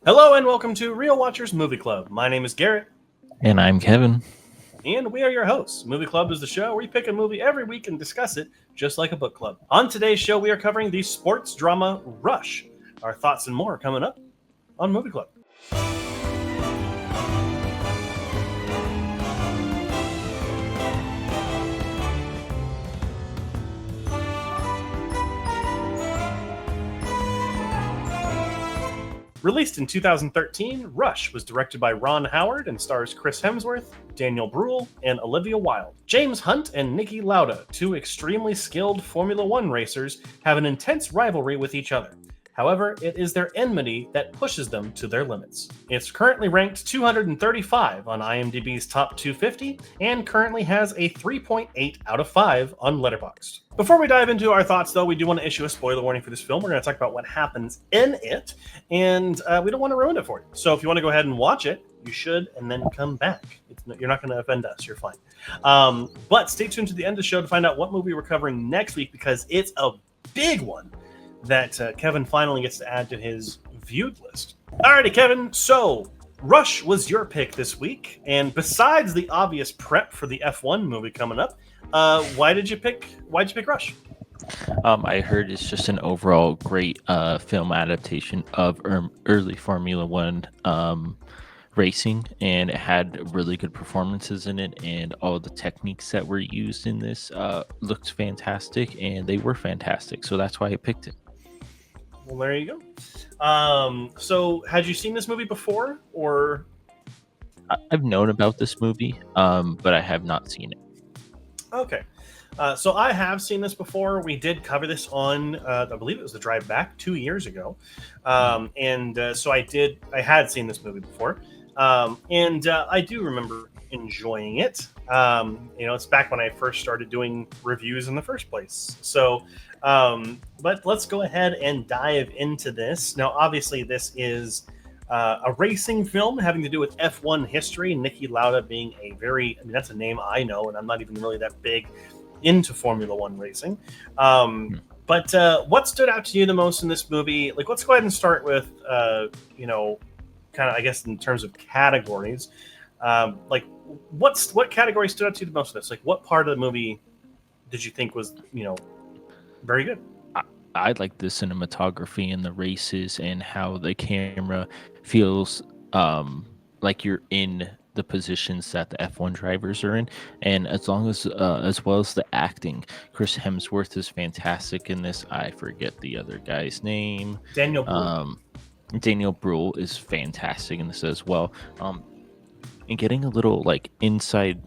Hello and welcome to Real Watchers Movie Club. My name is Garrett, And I'm Kevin. and we are your hosts. Movie Club is the show where we pick a movie every week and discuss it just like a book club. On today's show, we are covering the sports drama Rush. Our thoughts and more coming up on Movie Club. Released in 2013, Rush was directed by Ron Howard and stars Chris Hemsworth, Daniel Bruhl, and Olivia Wilde. James Hunt and Niki Lauda, two extremely skilled Formula One racers, have an intense rivalry with each other. However, it is their enmity that pushes them to their limits. It's currently ranked 235 on IMDb's Top 250 and currently has a 3.8 out of 5 on Letterboxd. Before we dive into our thoughts, though, we do want to issue a spoiler warning for this film. We're going to talk about what happens in it, and we don't want to ruin it for you. So if you want to go ahead and watch it, you should, and then come back. You're not going to offend us. You're fine. But stay tuned to the end of the show to find out what movie we're covering next week, because it's a big one that Kevin finally gets to add to his viewed list. Alrighty, Kevin. So Rush was your pick this week, and besides the obvious prep for the F1 movie coming up, why'd you pick Rush? I heard it's just an overall great film adaptation of early Formula One racing, and it had really good performances in it, and all the techniques that were used in this looked fantastic, and they were fantastic, so that's why I picked it. Well, there you go. So had you seen this movie before, or? I've known about this movie, but I have not seen it. Okay. So I have seen this before. We did cover this on, I believe it was the drive back 2 years ago. So I had seen this movie before. I do remember enjoying it. It's back when I first started doing reviews in the first place. So, but let's go ahead and dive into this. Now, obviously, this is a racing film having to do with F1 history. Niki Lauda being that's a name I know, and I'm not even really that big into Formula One racing. But what stood out to you the most in this movie? Like, let's go ahead and start with, kind of, I guess, in terms of categories. What category stood out to you the most of this? Like, what part of the movie did you think was, very good? I like the cinematography and the races and how the camera feels like you're in the positions that the F1 drivers are in, and as well as the acting. Chris Hemsworth is fantastic in this. I forget the other guy's name. Daniel Bruhl. Daniel Bruhl is fantastic in this as well. And getting a little inside,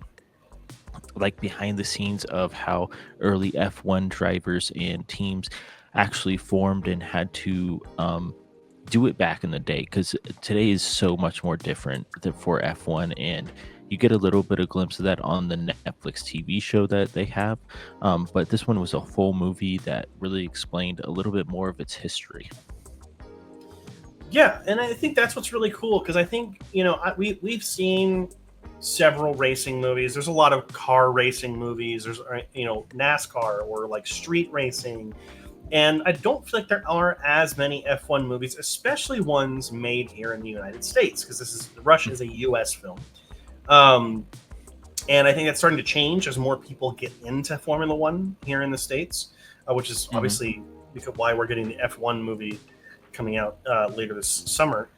behind the scenes of how early F1 drivers and teams actually formed and had to do it back in the day, because today is so much more different for F1, and you get a little bit of glimpse of that on the Netflix TV show that they have, but this one was a full movie that really explained a little bit more of its history. Yeah, and I think that's what's really cool, because I think, we've seen several racing movies. There's a lot of car racing movies. There's, NASCAR or street racing. And I don't feel like there are as many F1 movies, especially ones made here in the United States, because Rush is a U.S. film. And I think that's starting to change as more people get into Formula One here in the States, which is obviously why we're getting the F1 movie coming out later this summer.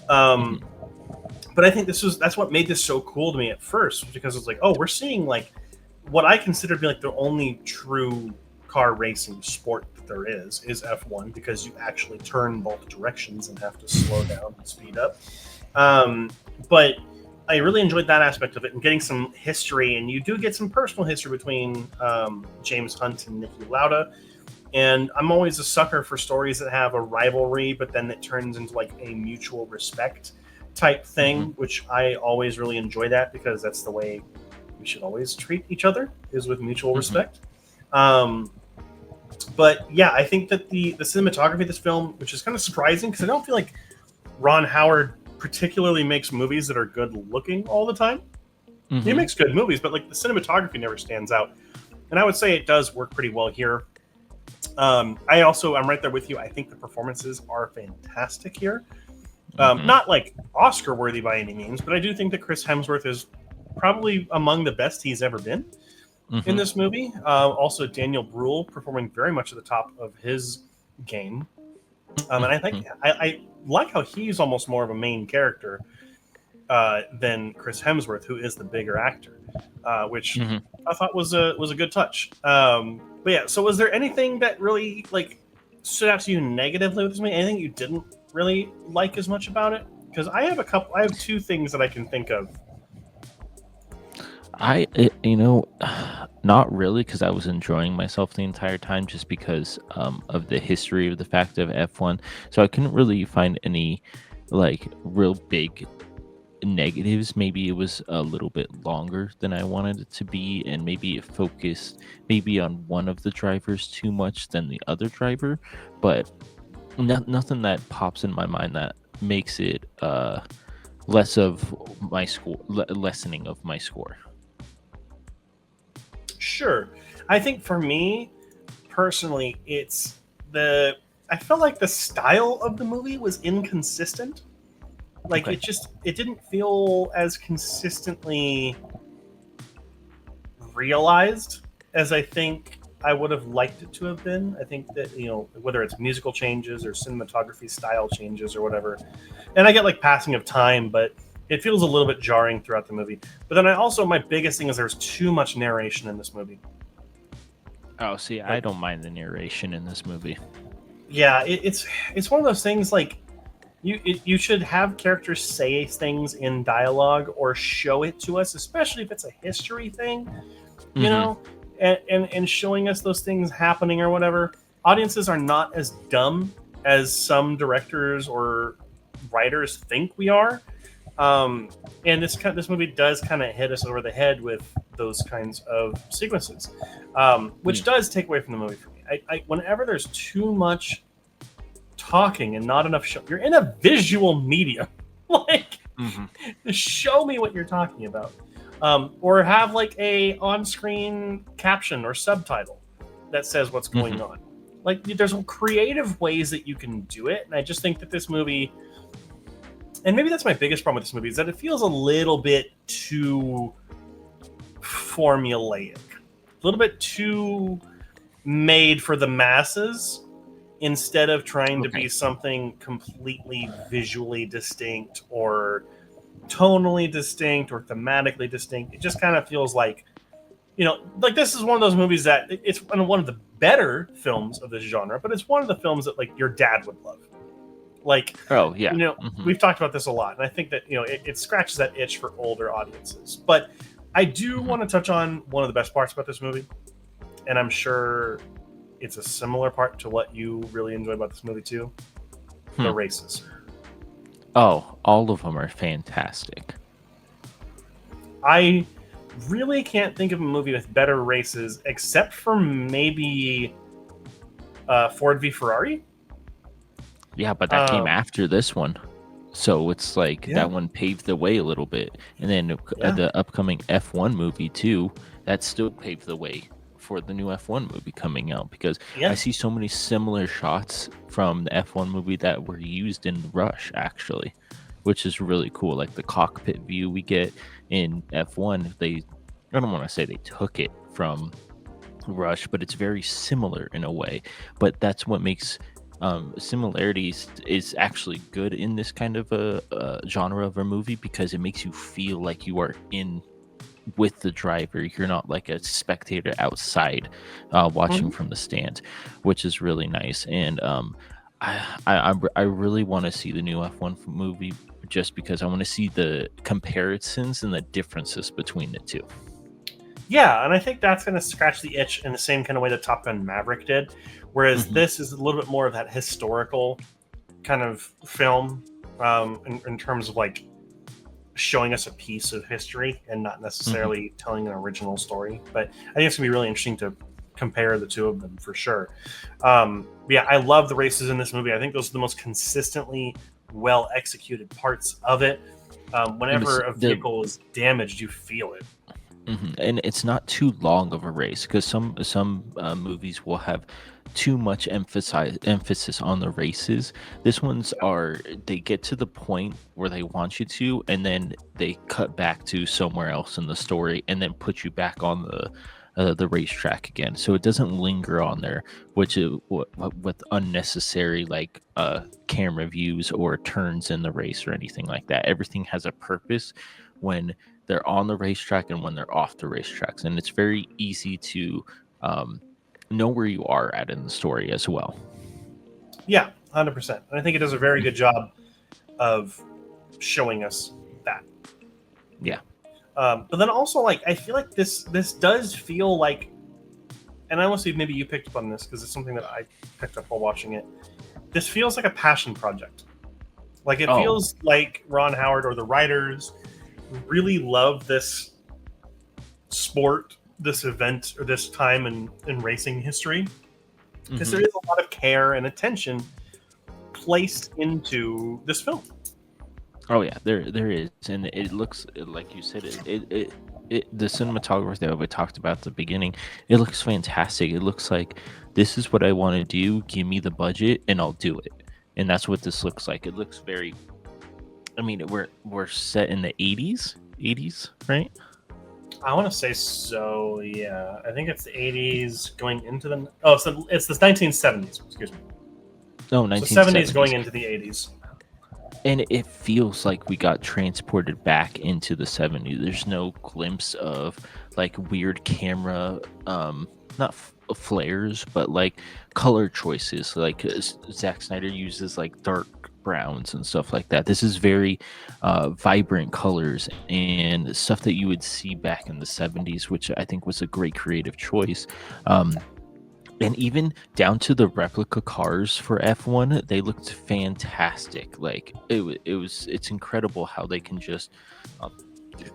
But I think that's what made this so cool to me at first, because it's we're seeing what I consider to be the only true car racing sport that there is F1, because you actually turn both directions and have to slow down and speed up. But I really enjoyed that aspect of it, and getting some history, and you do get some personal history between James Hunt and Niki Lauda. And I'm always a sucker for stories that have a rivalry, but then it turns into a mutual respect type thing, which I always really enjoy that, because that's the way we should always treat each other, is with mutual respect. But yeah, I think that the cinematography of this film, which is kind of surprising, because I don't feel like Ron Howard particularly makes movies that are good looking all the time. He makes good movies, but the cinematography never stands out. And I would say it does work pretty well here. I'm right there with you. I think the performances are fantastic here. Not like Oscar worthy by any means, but I do think that Chris Hemsworth is probably among the best he's ever been in this movie. Also, Daniel Bruhl performing very much at the top of his game. And I think I like how he's almost more of a main character than Chris Hemsworth, who is the bigger actor, which I thought was a good touch. But yeah, so was there anything that really like stood out to you negatively with this movie? Anything you didn't really like as much about it? Because I have two things that I can think of. Not really, because I was enjoying myself the entire time, just because of the history of the fact of F1. So I couldn't really find any like real big negatives. Maybe it was a little bit longer than I wanted it to be, and maybe it focused maybe on one of the drivers too much than the other driver, but nothing that pops in my mind that makes it less of my score, lessening of my score. Sure. I think for me personally, I felt like the style of the movie was inconsistent. Like Okay. it didn't feel as consistently realized as I think I would have liked it to have been. I think that, whether it's musical changes or cinematography style changes or whatever. And I get like passing of time, but it feels a little bit jarring throughout the movie. But then my biggest thing is there's too much narration in this movie. Oh, see, I don't mind the narration in this movie. Yeah, it's one of those things like you should have characters say things in dialogue or show it to us, especially if it's a history thing, you know, and showing us those things happening or whatever. Audiences are not as dumb as some directors or writers think we are. And this movie does kind of hit us over the head with those kinds of sequences, which does take away from the movie for me. Whenever there's too much talking and not enough show, you're in a visual medium. Like, show me what you're talking about, or have like a on-screen caption or subtitle that says what's going on. Like, there's creative ways that you can do it, and I just think that this movie. And maybe that's my biggest problem with this movie, is that it feels a little bit too formulaic, a little bit too made for the masses instead of trying to be something completely visually distinct or tonally distinct or thematically distinct. It just kind of feels like, like this is one of those movies that it's one of the better films of this genre, but it's one of the films that like your dad would love. Like, oh yeah, we've talked about this a lot, and I think that it scratches that itch for older audiences. But I do want to touch on one of the best parts about this movie, and I'm sure it's a similar part to what you really enjoy about this movie too: the races. Oh, all of them are fantastic. I really can't think of a movie with better races, except for maybe Ford v Ferrari. Yeah, but that came after this one. So it's like that one paved the way a little bit. And then the upcoming F1 movie too, that still paved the way for the new F1 movie coming out, because I see so many similar shots from the F1 movie that were used in Rush, actually, which is really cool. Like the cockpit view we get in F1, I don't want to say they took it from Rush, but it's very similar in a way. But that's what makes similarities is actually good in this kind of a genre of a movie, because it makes you feel like you are in with the driver. You're not like a spectator outside watching from the stands, which is really nice. And I really want to see the new F1 movie, just because I want to see the comparisons and the differences between the two. Yeah, and I think that's going to scratch the itch in the same kind of way that Top Gun Maverick did, whereas this is a little bit more of that historical kind of film, in terms of like showing us a piece of history and not necessarily telling an original story. But I think it's going to be really interesting to compare the two of them for sure. Yeah, I love the races in this movie. I think those are the most consistently well executed parts of it. Whenever a vehicle is damaged, you feel it. And it's not too long of a race because some movies will have too much emphasis on the races. This one's are they get to the point where they want you to, and then they cut back to somewhere else in the story, and then put you back on the racetrack again. So it doesn't linger on there, which is with unnecessary like camera views or turns in the race or anything like that. Everything has a purpose when they're on the racetrack and when they're off the racetracks, and it's very easy to know where you are at in the story as well. Yeah, 100%. And I think it does a very good job of showing us that. Yeah. But then also, like, I feel like this does feel like, and I want to see maybe you picked up on this because it's something that I picked up while watching it. This feels like a passion project. Like, it feels like Ron Howard or the writers really love this sport, this event, or this time in racing history, because there is a lot of care and attention placed into this film. Oh yeah, there is, and it looks like you said the cinematography that we talked about at the beginning. It looks fantastic. It looks like this is what I want to do. Give me the budget, and I'll do it. And that's what this looks like. It looks very. I mean, we're set in the 80s, right? I want to say so. Yeah, I think it's the 80s going into the. Oh, so it's the 1970s. Excuse me. No, So 1970s. 70s going into the 80s. And it feels like we got transported back into the 70s. There's no glimpse of like weird camera not flares, but like color choices. Like Zack Snyder uses like dark browns and stuff like that. This is very vibrant colors and stuff that you would see back in the 70s, which I think was a great creative choice. And even down to the replica cars for F1, they looked fantastic. Like it's incredible how they can just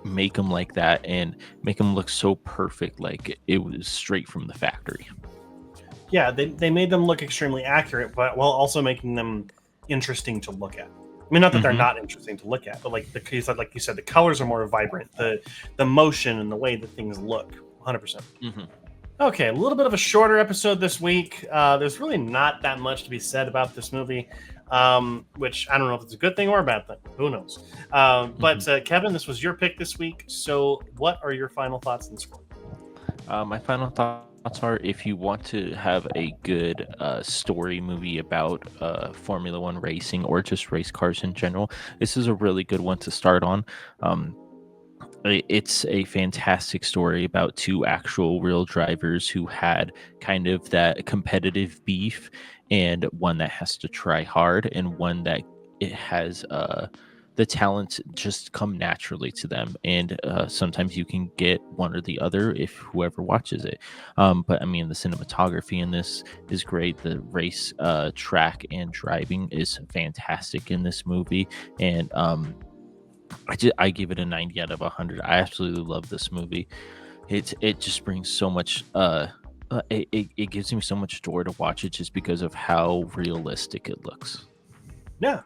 make them like that and make them look so perfect, like it was straight from the factory. Yeah, they made them look extremely accurate, but while also making them interesting to look at. I mean, not that they're not interesting to look at, but like like you said, the colors are more vibrant. The motion and the way that things look, 100%. Okay, a little bit of a shorter episode this week. There's really not that much to be said about this movie, which I don't know if it's a good thing or a bad thing. Who knows? But Kevin, this was your pick this week. So what are your final thoughts and score? My final thoughts are, if you want to have a good story movie about Formula One racing or just race cars in general, this is a really good one to start on. It's a fantastic story about two actual real drivers who had kind of that competitive beef, and one that has to try hard, and one that it has the talent just come naturally to them. And sometimes you can get one or the other if whoever watches it. But I mean, the cinematography in this is great. The race track and driving is fantastic in this movie. And I give it a 90 out of 100. I absolutely love this movie. It just brings so much. It gives me so much joy to watch it just because of how realistic it looks. Yeah.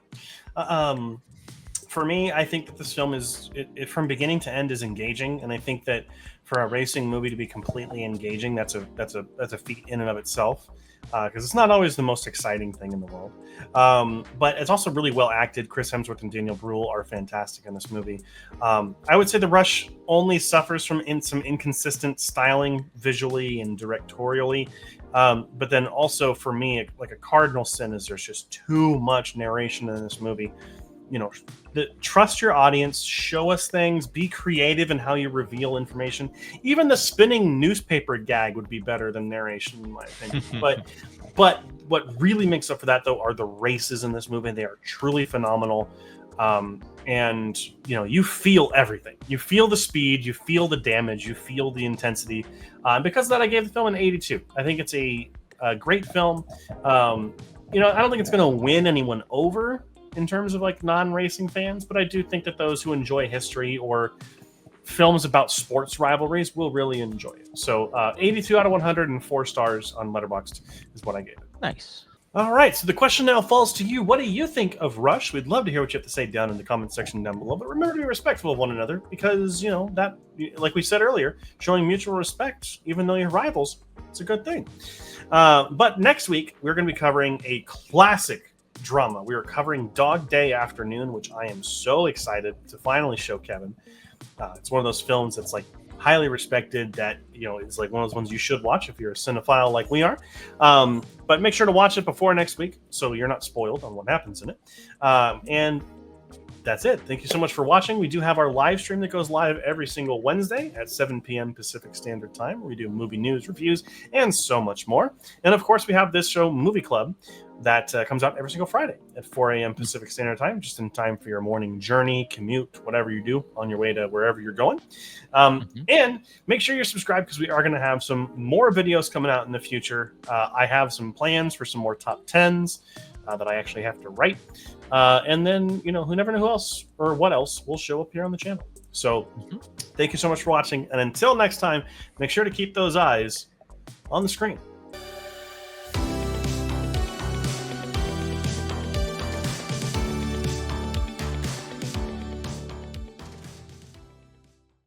For me, I think that this film is from beginning to end is engaging, and I think that for a racing movie to be completely engaging, that's a feat in and of itself. Because it's not always the most exciting thing in the world. But it's also really well acted. Chris Hemsworth and Daniel Bruhl are fantastic in this movie. I would say The Rush only suffers from some inconsistent styling visually and directorially. But then also for me, like a cardinal sin is there's just too much narration in this movie. You know, trust your audience, show us things, be creative in how you reveal information. Even the spinning newspaper gag would be better than narration, in my opinion. But what really makes up for that, though, are the races in this movie. They are truly phenomenal. And, you know, you feel everything. You feel the speed, you feel the damage, you feel the intensity. Because of that, I gave the film an 82. I think it's a great film. You know, I don't think it's going to win anyone over in terms of like non-racing fans, but I do think that those who enjoy history or films about sports rivalries will really enjoy it. So 82 out of 100 and 4 stars on Letterboxd is what I gave it. Nice. All right, so the question now falls to you. What do you think of Rush? We'd love to hear what you have to say down in the comment section down below. But remember to be respectful of one another because, that, like we said earlier, showing mutual respect, even though you're rivals, it's a good thing. But next week, we're going to be covering a classic drama. We are covering Dog Day Afternoon, which I am so excited to finally show Kevin. It's one of those films that's like highly respected, that it's like one of those ones you should watch if you're a cinephile like we are. But make sure to watch it before next week so you're not spoiled on what happens in it. And that's it. Thank you so much for watching. We do have our live stream that goes live every single Wednesday at 7 p.m. Pacific Standard Time. We do movie news, reviews, and so much more. And of course, we have this show, Movie Club, that comes out every single Friday at 4 a.m. Pacific Standard Time, just in time for your morning journey, commute, whatever you do on your way to wherever you're going. And make sure you're subscribed because we are going to have some more videos coming out in the future. I have some plans for some more top 10s that I actually have to write. And then, who never know who else or what else will show up here on the channel. So thank you so much for watching. And until next time, make sure to keep those eyes on the screen.